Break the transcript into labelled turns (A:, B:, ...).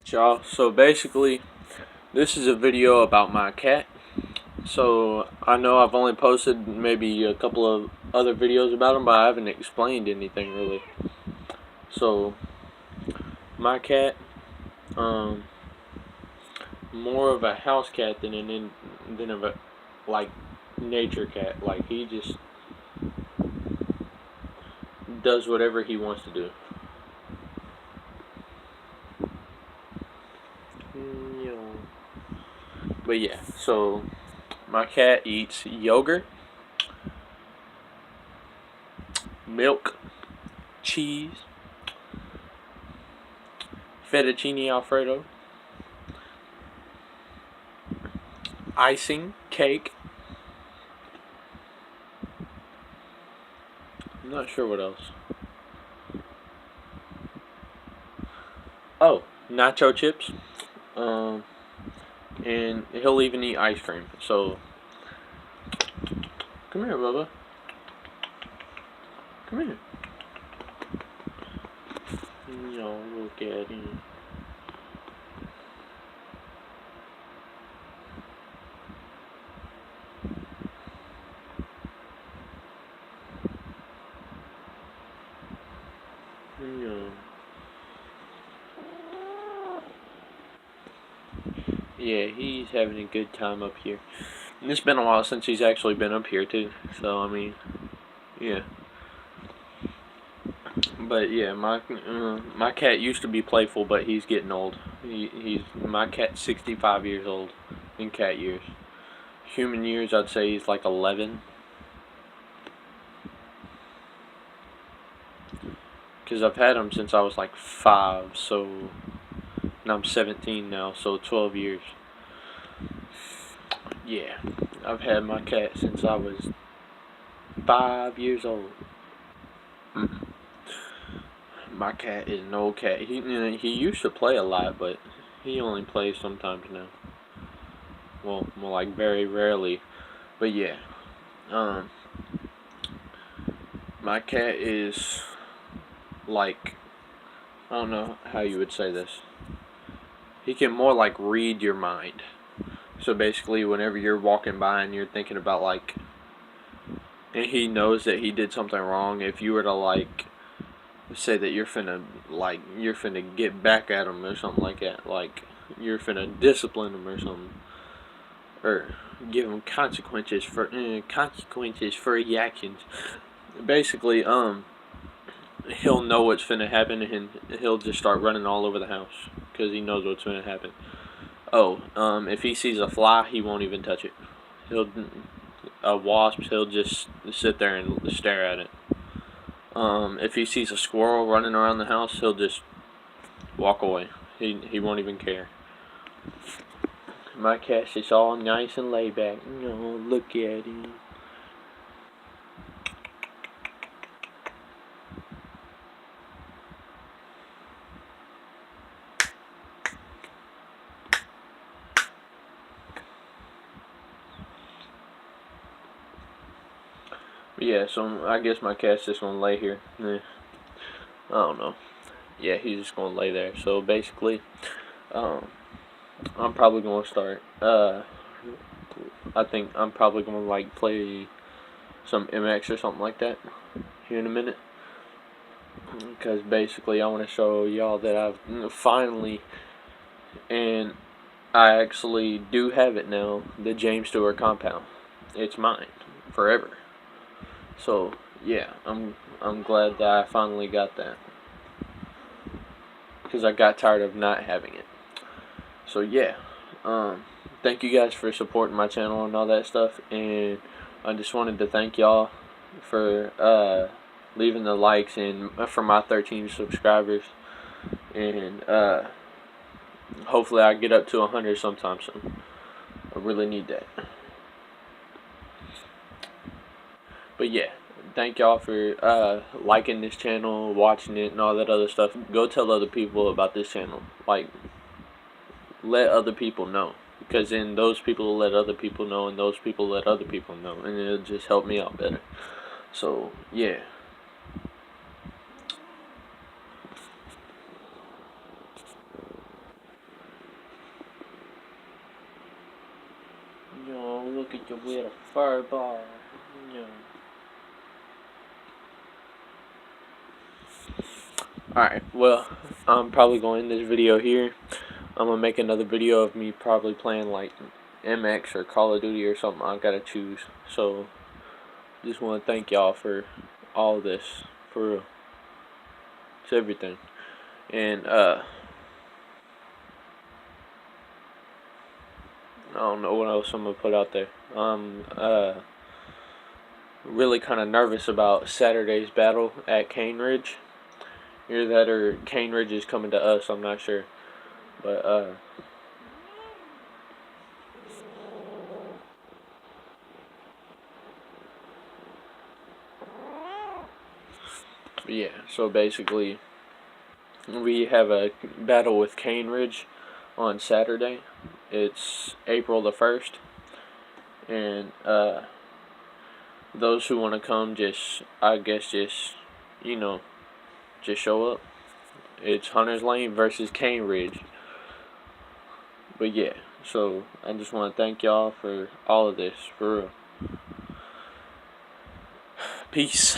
A: Y'all, so basically this is a video about my cat. So I know I've only posted maybe a couple of other videos about him, but I haven't explained anything really. So my cat, um more of a house cat than of a like nature cat. Like he just does whatever he wants to do. But yeah, so my cat eats yogurt, milk, cheese, fettuccine alfredo, icing, cake. I'm not sure what else. Oh, nacho chips. Um, and he'll even eat ice cream. So, come here, Bubba. Come here. No, look at him. No. Yeah, he's having a good time up here. And it's been a while since he's actually been up here too. So I mean, yeah. But yeah, my cat used to be playful, but he's getting old. He's my cat's 65 years old in cat years. Human years, I'd say he's like 11. Because I've had him since I was like 5, so and I'm 17 now, so 12 years. Yeah, I've had my cat since I was 5 years old. My cat is an old cat. He used to play a lot, but he only plays sometimes now. Well, more like very rarely. But yeah, um, my cat is like, I don't know how you would say this. He can more like read your mind. So basically, whenever you're walking by and you're thinking about like, and he knows that he did something wrong, if you were to like say that you're finna get back at him or something like that, like you're finna discipline him or something, or give him consequences for his actions. Basically, he'll know what's finna happen and he'll just start running all over the house because he knows what's finna happen. Oh, if he sees a fly, he won't even touch it. He'll a wasp, he'll just sit there and stare at it. If he sees a squirrel running around the house, he'll just walk away. He won't even care. My cat's just all nice and laid back. Oh, look at him. But yeah, so I guess my cat's just gonna lay here. I don't know. Yeah, he's just gonna lay there. So basically, um, I'm probably gonna start. I think I'm probably gonna like play some MX or something like that here in a minute. Because basically, I want to show y'all that I've finally, and I actually do have it now, the James Stewart compound. It's mine forever. So yeah, I'm glad that I finally got that because I got tired of not having it. So yeah, thank you guys for supporting my channel and all that stuff, and I just wanted to thank y'all for leaving the likes and for my 13 subscribers, and hopefully I get up to 100 sometime soon. I really need that. But yeah, thank y'all for liking this channel, watching it, and all that other stuff. Go tell other people about this channel. Like, let other people know. Because then those people will let other people know, and those people let other people know. And it'll just help me out better. So, yeah. at you with a fireball. Yeah. Alright, well, I'm probably going to end this video here. I'm gonna make another video of me probably playing like MX or Call of Duty or something. I gotta choose. So, just want to thank y'all for all this. For real. It's everything. And, I don't know what else I'm gonna put out there. Really kind of nervous about Saturday's battle at Cane Ridge. Either that or Cane Ridge is coming to us, I'm not sure. But, yeah, so basically, we have a battle with Cane Ridge on Saturday. It's April the 1st. And, those who want to come, I guess, just show up. It's Hunter's Lane versus Cane Ridge. But yeah, so I just want to thank y'all for all of this, for real. Peace.